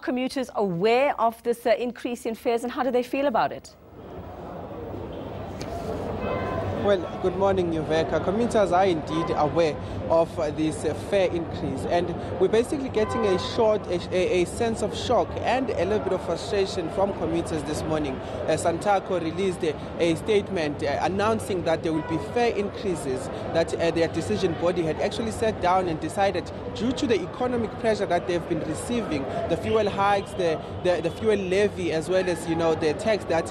commuters aware of this increase in fares, and how do they feel about it? Well, good morning, Yuveka. Commuters are indeed aware of this fare increase, and we're basically getting a sense of shock and a little bit of frustration from commuters this morning. Santaco released a statement announcing that there will be fare increases that their decision body had actually sat down and decided, due to the economic pressure that they've been receiving, the fuel hikes, the fuel levy, as well as the tax that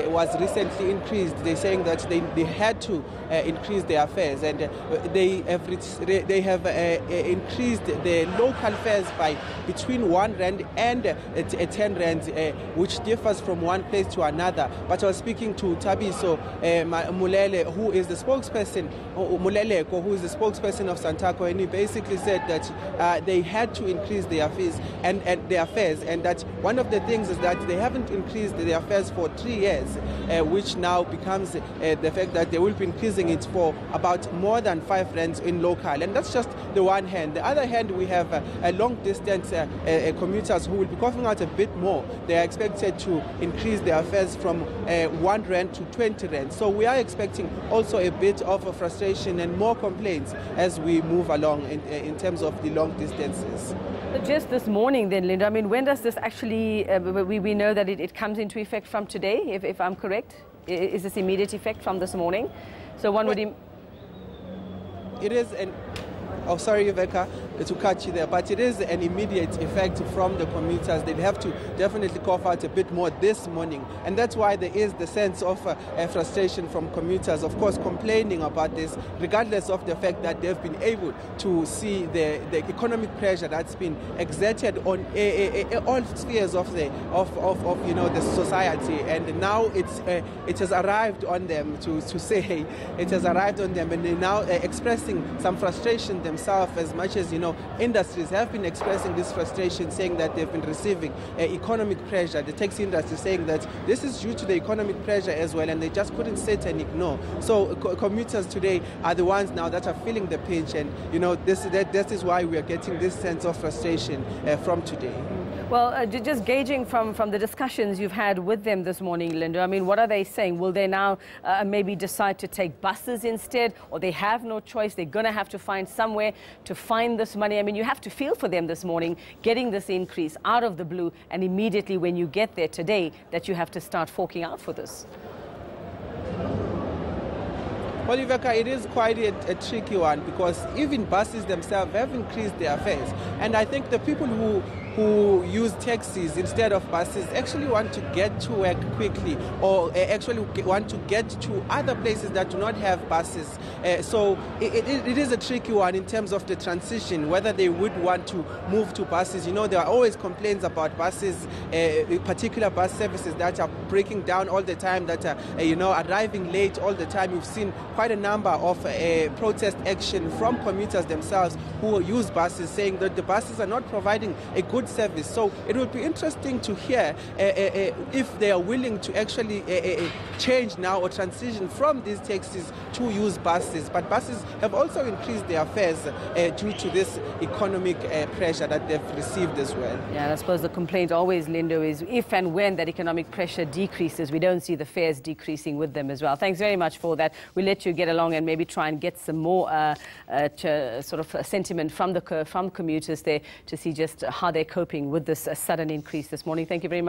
was recently increased. They're saying that they had to increase their fares, and they have increased the local fares by between 1 rand and 10 rand, which differs from one place to another. But I was speaking to Tabiso Mulele, who is the spokesperson, Muleleko, who is the spokesperson of Santaco, and he basically said that they had to increase their fees and their fares, and that one of the things is that they haven't increased their fares for 3 years, which now becomes the fact that they will be increasing it for about more than 5 rands in local. And that's just the one hand. The other hand, we have a long distance commuters who will be coughing out a bit more. They are expected to increase their fares from 1 rand to 20 rand. So we are expecting also a bit of a frustration and more complaints as we move along in terms of the long distances. Just this morning then, Linda, I mean, when does this actually, we know that it comes into effect from today, if I'm correct? Is this immediate effect from this morning? So one would... It is an... Oh, sorry, Yuveka, to catch you there, but it is an immediate effect from the commuters. They'd have to definitely cough out a bit more this morning, and that's why there is the sense of frustration from commuters, of course, complaining about this, regardless of the fact that they've been able to see the economic pressure that's been exerted on all spheres of the society, and now it has arrived on them to say it has arrived on them, and they're now expressing some frustration themselves, as much as industries have been expressing this frustration, saying that they've been receiving economic pressure. The taxi industry saying that this is due to the economic pressure as well, and they just couldn't sit and ignore. So commuters today are the ones now that are feeling the pinch, and that is why we are getting this sense of frustration from today. Well, just gauging from the discussions you've had with them this morning, Linda, I mean, what are they saying? Will they now maybe decide to take buses instead, or they have no choice? They're going to have to find somewhere to find this money. I mean, you have to feel for them this morning, getting this increase out of the blue, and immediately when you get there today, that you have to start forking out for this. Well, Yuveka, it is quite a tricky one, because even buses themselves have increased their fares. And I think the people who use taxis instead of buses actually want to get to work quickly, or actually want to get to other places that do not have buses. So it is a tricky one in terms of the transition, whether they would want to move to buses. There are always complaints about buses, particular bus services that are breaking down all the time, that are arriving late all the time. You've seen quite a number of protest action from commuters themselves who use buses, saying that the buses are not providing a good service. So it would be interesting to hear if they are willing to actually change now or transition from these taxis to use buses. But buses have also increased their fares due to this economic pressure that they've received as well. Yeah, I suppose the complaint always, Lindo, is if and when that economic pressure decreases, we don't see the fares decreasing with them as well. Thanks very much for that. We'll let you get along and maybe try and get some more sort of sentiment from commuters there to see just how they're coping with this sudden increase this morning. Thank you very much.